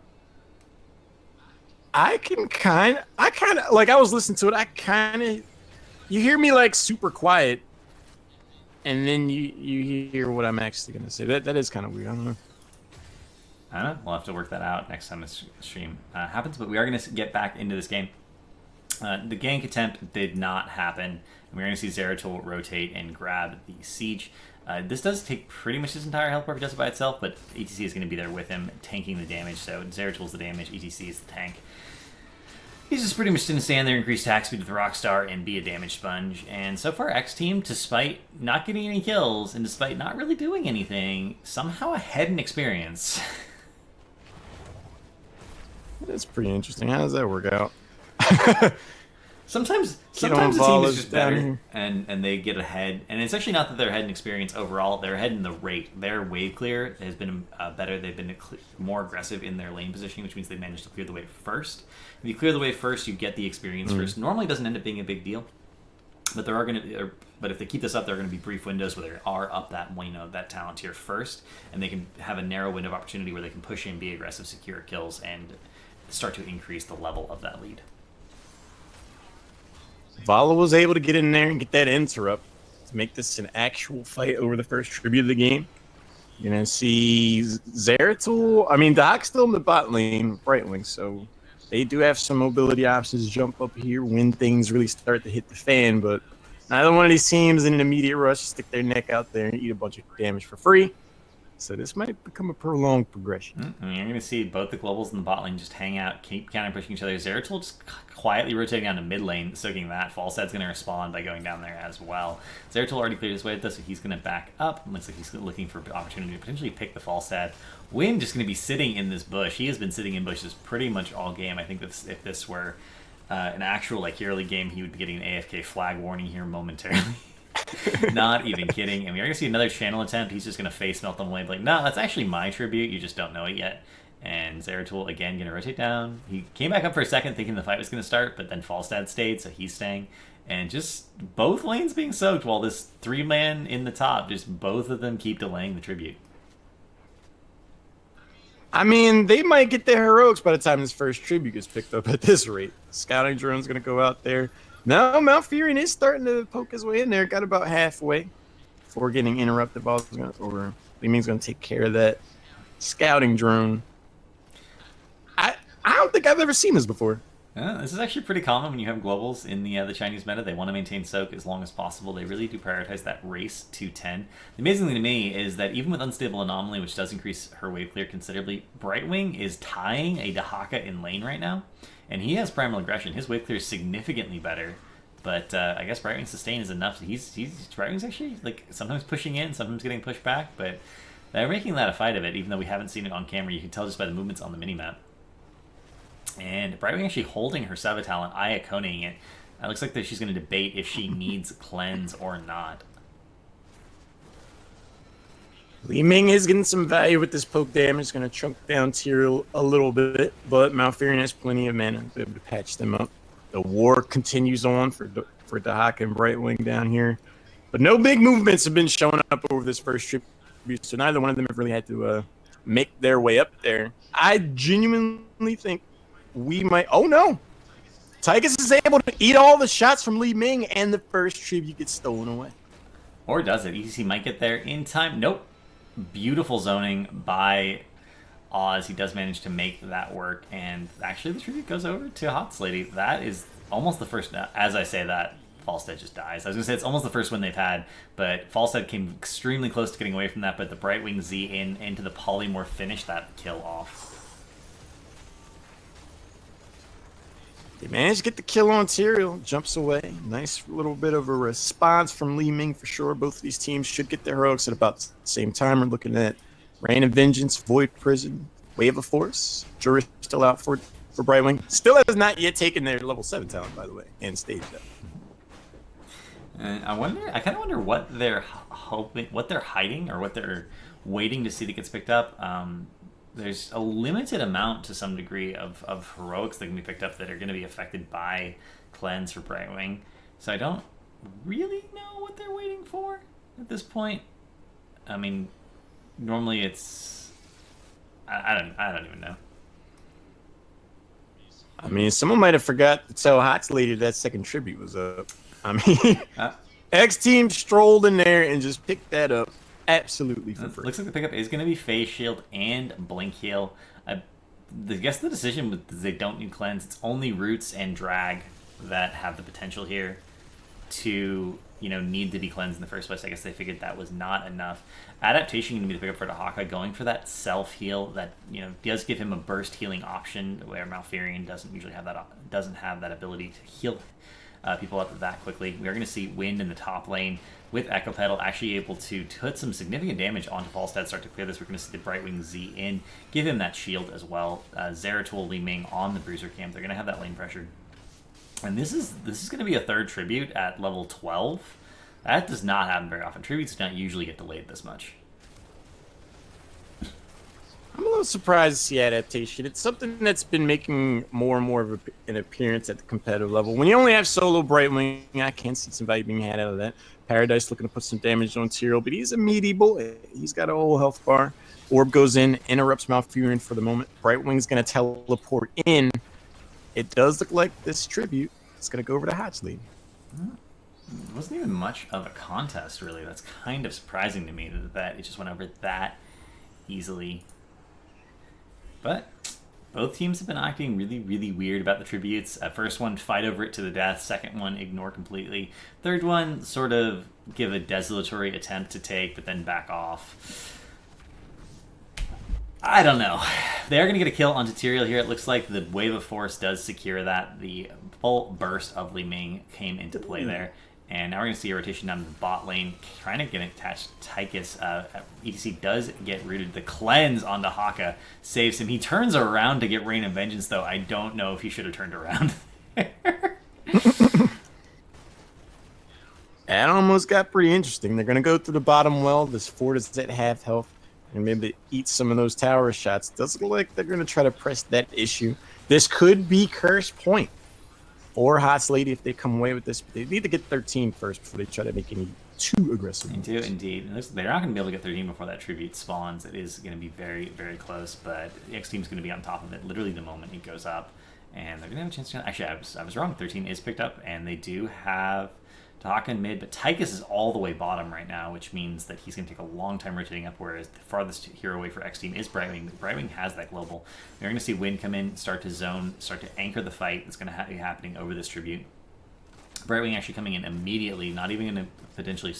I was listening to it. You hear me like super quiet, and then you hear what I'm actually gonna say. That is kind of weird. I don't know. I don't know. We'll have to work that out next time this stream happens. But we are going to get back into this game. The gank attempt did not happen. And we're going to see Zeratul rotate and grab the siege. This does take pretty much his entire health bar just by itself, but ETC is going to be there with him, tanking the damage. So Zeratul's the damage, ETC is the tank. He's just pretty much going to stand there, increase attack speed with Rockstar, and be a damage sponge. And so far, Xteam, despite not getting any kills, and despite not really doing anything, somehow ahead in experience. That's pretty interesting. How does that work out? Sometimes the team is just better, and they get ahead. And it's actually not that they're ahead in experience overall. They're ahead in the rate. Their wave clear has been better. They've been more aggressive in their lane positioning, which means they managed to clear the wave first. If you clear the wave first, you get the experience first. Normally, it doesn't end up being a big deal. But there are going to, but if they keep this up, there are going to be brief windows where they are up that that talent tier first, and they can have a narrow window of opportunity where they can push in, be aggressive, secure kills, and start to increase the level of that lead. Vala was able to get in there and get that interrupt to make this an actual fight over the first tribute of the game. You're going to see Zeratul. I mean, Dahak's still in the bot lane, right wing, so they do have some mobility options to jump up here when things really start to hit the fan, but neither one of these teams in an immediate rush to stick their neck out there and eat a bunch of damage for free. So this might become a prolonged progression. I mean, you're going to see both the globals and the bot lane just hang out, keep counter pushing each other. Zeratul just quietly rotating down to mid lane, soaking that. Falstad's going to respond by going down there as well. Zeratul already cleared his way with this, so he's going to back up. Looks like he's looking for opportunity to potentially pick the Falstad. Wynn just going to be sitting in this bush. He has been sitting in bushes pretty much all game. I think that if this were an actual hero league game, he would be getting an AFK flag warning here momentarily. Not even kidding. And we're going to see another channel attempt. He's just going to face melt them away. Like, no, that's actually my tribute. You just don't know it yet. And Zeratul, again, going to rotate down. He came back up for a second thinking the fight was going to start, but then Falstad stayed, so he's staying. And just both lanes being soaked while this three-man in the top, just both of them keep delaying the tribute. I mean, they might get their heroics by the time this first tribute gets picked up at this rate. Scouting drone's going to go out there. Now, Mount Furion is starting to poke his way in there. Got about halfway before getting interrupted. Li Ming's going to take care of that scouting drone. I don't think I've ever seen this before. This is actually pretty common when you have globals in the Chinese meta. They want to maintain soak as long as possible. They really do prioritize that race to 10. The amazing thing to me is that even with Unstable Anomaly, which does increase her wave clear considerably, Brightwing is tying a Dahaka in lane right now. And he has Primal Aggression. His wave clear is significantly better. But I guess Brightwing's sustain is enough. Brightwing's actually sometimes pushing in, sometimes getting pushed back. But they're making that a fight of it, even though we haven't seen it on camera. You can tell just by the movements on the minimap. And Brightwing actually holding her Sava talent, Iaconing it. It looks like that she's going to debate if she needs cleanse or not. Li Ming is getting some value with this poke damage. Going to chunk down tier a little bit, but Malfurion has plenty of mana to be able to patch them up. The war continues on for Dahaka and Brightwing down here. But no big movements have been showing up over this first tribute, so neither one of them have really had to make their way up there. I genuinely think we might... Oh, no! Tychus is able to eat all the shots from Li Ming, and the first tribute gets stolen away. Or does it? ETC might get there in time. Nope. Beautiful zoning by Oz. He does manage to make that work, and actually the tribute goes over to HotsLady. That is almost the first... As I say that, Falstad just dies. I was going to say it's almost the first one they've had, but Falstad came extremely close to getting away from that, but the Brightwing Z into the Polymorph finished that kill off. They managed to get the kill on Tyrael. Jumps away. Nice little bit of a response from Li Ming for sure. Both of these teams should get their heroics at about the same time. We're looking at Rain of Vengeance, Void Prison, Wave of Force. Jury's still out for for Brightwing. Still has not yet taken their level 7 talent, by the way, and stage that. And I kind of wonder what they're hoping, what they're hiding, or what they're waiting to see that gets picked up. There's a limited amount to some degree of heroics that can be picked up that are going to be affected by cleanse for Brightwing. So I don't really know what they're waiting for at this point. I mean, normally it's I don't even know. I mean, someone might have forgot to tell HotsLady that second tribute was up. I mean, Xteam strolled in there and just picked that up absolutely for free. Looks like the pickup is going to be Phase Shield and Blink Heal. I guess the decision was they don't need cleanse. It's only Roots and Drag that have the potential here to, need to be cleansed in the first place. I guess they figured that was not enough. Adaptation going to be the pickup for Dahaka, going for that self-heal that, does give him a burst healing option, where Malfurion doesn't usually have that ability to heal people up that quickly. We are going to see Wind in the top lane with Echo Pedal actually able to put some significant damage onto Falstad, start to clear this. We're going to see the Brightwing Z in, give him that shield as well. Zeratul, Li Ming on the Bruiser camp. They're going to have that lane pressure. And this is going to be a third tribute at level 12. That does not happen very often. Tributes do not usually get delayed this much. I'm a little surprised to see adaptation. It's something that's been making more and more of an appearance at the competitive level. When you only have solo Brightwing, I can see some value being had out of that. Paradise looking to put some damage on Tyrael, but he's a meaty boy. He's got a whole health bar. Orb goes in, interrupts Malfurion for the moment. Brightwing's going to teleport in. It does look like this tribute is going to go over to HotsLady. It wasn't even much of a contest, really. That's kind of surprising to me that it just went over that easily. But both teams have been acting really, really weird about the tributes. First one, fight over it to the death. Second one, ignore completely. Third one, sort of give a desultory attempt to take, but then back off. I don't know. They are going to get a kill onto Tyrael here. It looks like the Wave of Force does secure that. The full burst of Li Ming came into play there. And now we're going to see a rotation down to the bot lane, trying to get attached to Tychus. ETC does get rooted. The cleanse onto Haka saves him. He turns around to get Rain of Vengeance, though. I don't know if he should have turned around there. That almost got pretty interesting. They're going to go through the bottom well. This fort is at half health, and maybe eat some of those tower shots. Doesn't look like they're going to try to press that issue. This could be curse point or HotsLady if they come away with this. But they need to get 13 first before they try to make any too aggressive moves. They do, indeed. They're not going to be able to get 13 before that tribute spawns. It is going to be very, very close, but the X Team's going to be on top of it literally the moment it goes up. And they're going to have a chance to... Actually, I was wrong. 13 is picked up, and they do have Dahaka in mid, but Tychus is all the way bottom right now, which means that he's going to take a long time rotating up, whereas the farthest hero away for X Team is Brightwing. Brightwing has that global. We're going to see Wind come in, start to zone, start to anchor the fight that's going to be happening over this tribute. Brightwing actually coming in immediately, not even going to potentially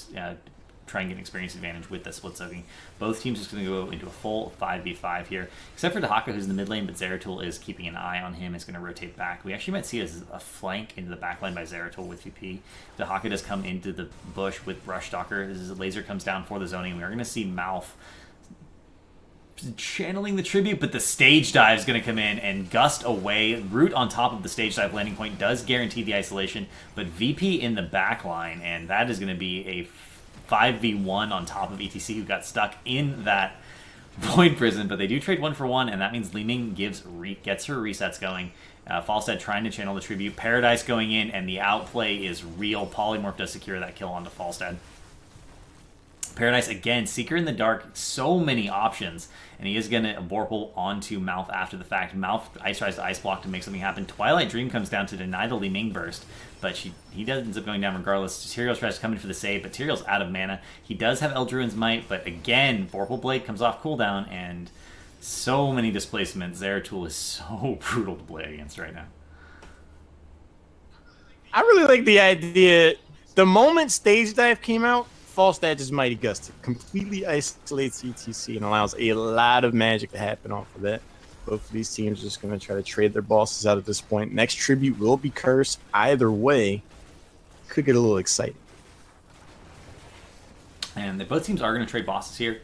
try and get an experience advantage with the split soaking. Both teams just going to go into a full 5v5 here, except for Dahaka, who's in the mid lane, but Zeratul is keeping an eye on him. Is going to rotate back. We actually might see it as a flank into the back line by Zeratul with VP. Dahaka does come into the bush with Rush Stalker. As the laser comes down for the zoning, we are going to see Malf channeling the tribute, but the stage dive is going to come in and gust away. Root on top of the stage dive landing point does guarantee the isolation, but VP in the back line, and that is going to be a 5v1 on top of ETC, who got stuck in that void prison. But they do trade 1-for-1, and that means Li Ming gets her resets going. Falstad trying to channel the tribute. Paradise going in, and the outplay is real. Polymorph does secure that kill onto Falstad. Paradise again, Seeker in the Dark, so many options, and he is going to Vorpal onto Mouth after the fact. Mouth tries to Ice Block to make something happen. Twilight Dream comes down to deny the Li Ming burst, but he ends up going down regardless. Tyrael tries to come in for the save, but Tyrael's out of mana. He does have Eldruin's Might, but again, Vorpal Blade comes off cooldown, and so many displacements. Zeratul is so brutal to play against right now. I really like the idea. The moment Stage Dive came out, Falstad just Mighty Gust completely isolates ETC and allows a lot of magic to happen off of that. Both of these teams are just going to try to trade their bosses out at this point. Next tribute will be Curse. Either way, could get a little exciting. And both teams are going to trade bosses here.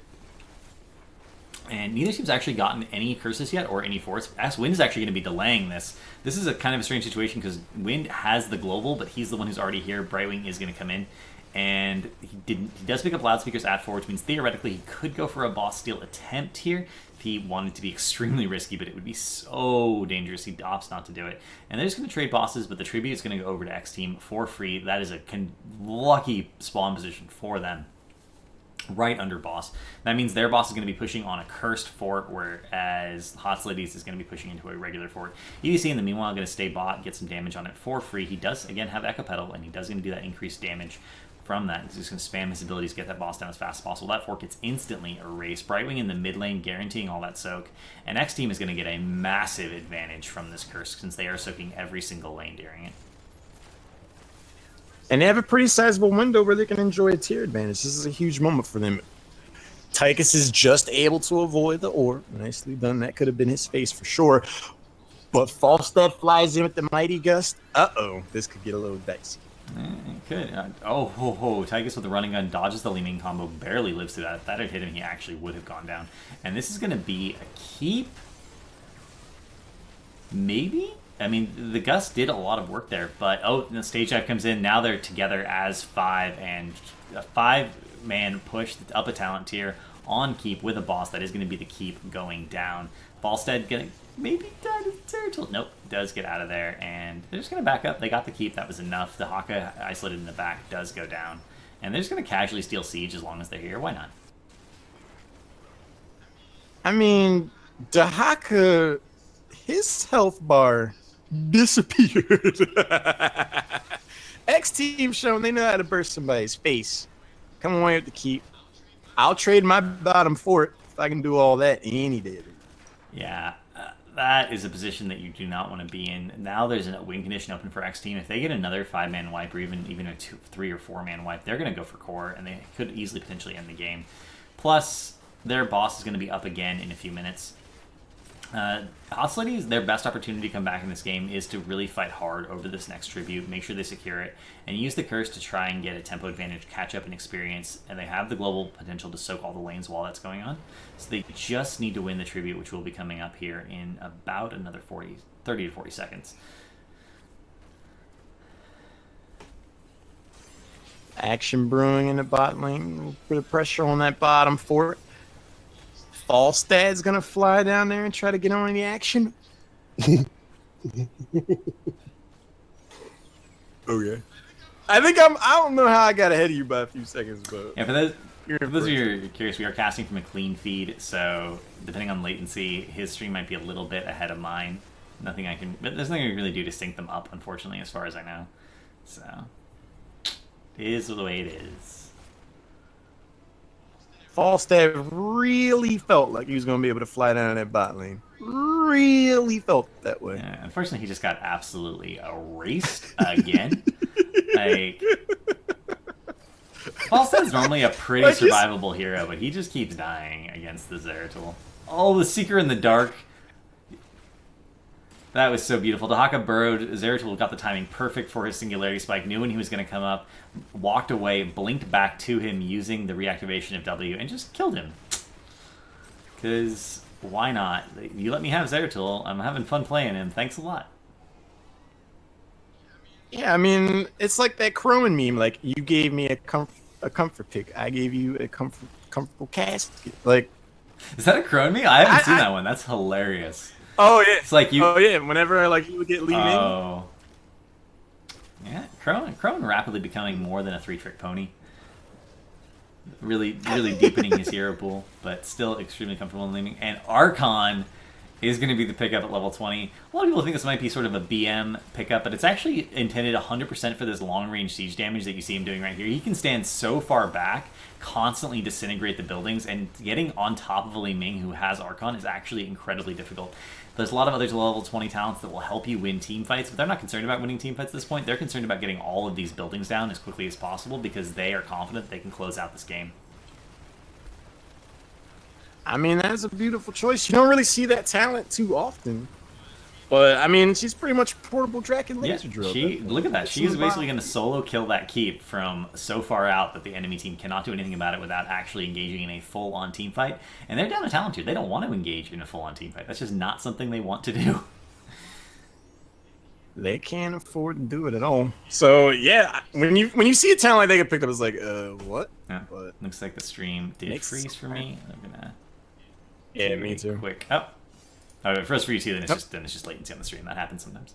And neither team's actually gotten any curses yet or any forts. Wind is actually going to be delaying this. This is a kind of a strange situation because Wind has the global, but he's the one who's already here. Brightwing is going to come in. And he does pick up loudspeakers at 4, which means theoretically he could go for a boss steal attempt here if he wanted to be extremely risky, but it would be so dangerous. He opts not to do it. And they're just going to trade bosses, but the tribute is going to go over to Xteam for free. That is a lucky spawn position for them. Right under boss. That means their boss is going to be pushing on a cursed fort, whereas HotsLady's is going to be pushing into a regular fort. EDC in the meanwhile going to stay bot, get some damage on it for free. He does again have Echo Pedal, and he does going to do that increased damage from that. He's just going to spam his abilities, get that boss down as fast as possible. That fort gets instantly erased. Brightwing in the mid lane guaranteeing all that soak, and Xteam is going to get a massive advantage from this curse since they are soaking every single lane during it. And they have a pretty sizable window where they can enjoy a tier advantage. This is a huge moment for them. Tychus is just able to avoid the orb. Nicely done. That could have been his face for sure. But Falstad flies in with the Mighty Gust. Uh-oh. This could get a little dicey. It could. Tychus with the running gun dodges the leaning combo, barely lives through that. If that had hit him, he actually would have gone down. And this is going to be a keep. Maybe? I mean, the Gus did a lot of work there, but the stage dive comes in. Now they're together as 5, and a 5-man push up a talent tier on keep with a boss. That is going to be the keep going down. Falstad going to maybe die to Zeratul. Nope, does get out of there, and they're just going to back up. They got the keep. That was enough. The Haka isolated in the back does go down, and they're just going to casually steal siege as long as they're here. Why not? I mean, Dahaka, his health bar disappeared. X-Team shown they know how to burst somebody's face. Come away with the keep. I'll trade my bottom fort if I can do all that any day. Yeah, that is a position that you do not want to be in. Now there's a win condition open for X-Team. If they get another 5-man wipe or even a 3 or 4-man wipe, they're going to go for core, and they could easily potentially end the game. Plus, their boss is going to be up again in a few minutes. HotsLady, their best opportunity to come back in this game is to really fight hard over this next tribute, make sure they secure it, and use the curse to try and get a tempo advantage, catch up in experience, and they have the global potential to soak all the lanes while that's going on. So they just need to win the tribute, which will be coming up here in about another 30 to 40 seconds. Action brewing in the bot lane. Put the pressure on that bottom fort. Falstad's gonna fly down there and try to get on the action. Okay. I don't know how I got ahead of you by a few seconds, but yeah, for those of you curious, we are casting from a clean feed, so depending on latency, his stream might be a little bit ahead of mine. But there's nothing I can really do to sync them up, unfortunately, as far as I know. So it is the way it is. Falstad really felt like he was going to be able to fly down that bot lane. Really felt that way. Yeah, unfortunately, he just got absolutely erased again. Falstad's normally a pretty survivable hero, but he just keeps dying against the Zeratul. Oh, the Seeker in the Dark. That was so beautiful. Dahaka burrowed. Zeratul got the timing perfect for his Singularity Spike, knew when he was going to come up, walked away, blinked back to him using the reactivation of W, and just killed him. Because why not? You let me have Zeratul. I'm having fun playing him. Thanks a lot. Yeah, I mean, it's like that Crowan meme. Like, you gave me a comfort pick. I gave you a comfortable casket. Like, is that a Crowan meme? I haven't seen that one. That's hilarious. Oh yeah, it's like you. Oh yeah, whenever you would get Lee Ming. Oh. Yeah, Crowan rapidly becoming more than a 3-trick pony. Really deepening his hero pool, but still extremely comfortable in leaning. And Archon is going to be the pickup at level 20. A lot of people think this might be sort of a BM pickup, but it's actually intended 100% for this long-range siege damage that you see him doing right here. He can stand so far back, constantly disintegrate the buildings, and getting on top of a Li Ming who has Archon is actually incredibly difficult. There's a lot of other level 20 talents that will help you win team fights, but they're not concerned about winning team fights at this point. They're concerned about getting all of these buildings down as quickly as possible because they are confident they can close out this game. I mean, that's a beautiful choice. You don't really see that talent too often. But I mean, she's pretty much portable track and Yeah, laser drill. look at that. She's basically going to solo kill that keep from so far out that the enemy team cannot do anything about it without actually engaging in a full-on team fight. And they're down a talent tier. They don't want to engage in a full-on team fight. That's just not something they want to do. They can't afford to do it at all. So yeah, when you see a talent like they get picked up, it's like, what? Yeah. But looks like the stream did freeze for me. I'm gonna. Yeah, me too. Quick. Oh, first for you too. Then it's just latency on the stream. That happens sometimes.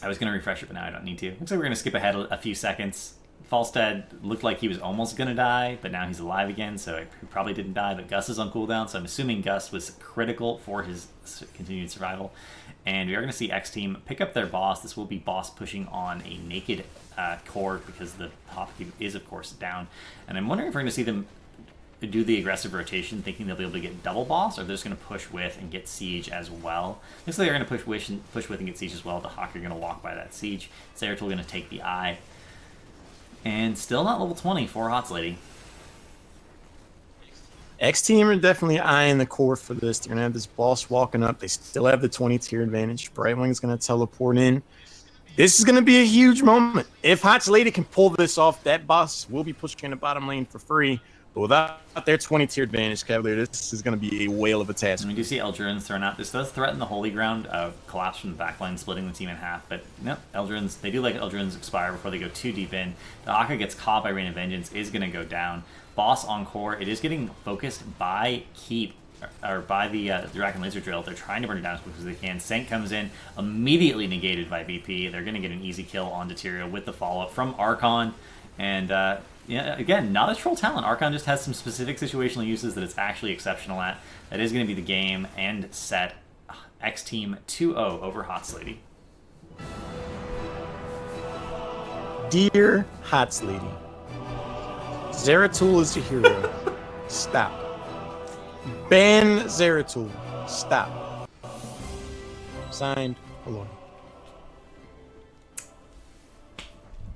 I was gonna refresh it, but now I don't need to. Looks like we're gonna skip ahead a few seconds. Falstad looked like he was almost gonna die, but now he's alive again, so he probably didn't die. But Gus is on cooldown, so I'm assuming Gus was critical for his continued survival. And we are going to see Xteam pick up their boss. This will be boss pushing on a naked core because the top cube is, of course, down. And I'm wondering if we're going to see them do the aggressive rotation, thinking they'll be able to get double boss, or they're just going to push with and get siege as well. Looks like they're going to push with and get siege as well. The Hawk are going to walk by that siege. Zeratul going to take the eye. And still not level 20 for HotsLady. Xteam are definitely eyeing the core for this. They're going to have this boss walking up. They still have the 20 tier advantage. Brightwing is going to teleport in. This is going to be a huge moment. If HotsLady can pull this off, that boss will be pushing in the bottom lane for free. But without their 20 tier advantage, Cavalier, this is going to be a whale of a task. And we do see Eldrin's thrown out. This does threaten the Holy Ground, collapse from the backline, splitting the team in half. But no, Eldrin's, they do like Eldrin's expire before they go too deep in. The Akka gets caught by Rain of Vengeance, is going to go down. Boss on core, it is getting focused by Keep, or by the Dragon Laser Drill. They're trying to burn it down as quick as they can. Sank comes in, immediately negated by BP. They're going to get an easy kill on Deuteria with the follow-up from Archon. And yeah, again, not a troll talent. Archon just has some specific situational uses that it's actually exceptional at. That is going to be the game and set. Xteam 2-0 over HotsLady. Dear HotsLady, Zeratul is your hero. Stop. Ban Zeratul. Stop. Signed, Alone.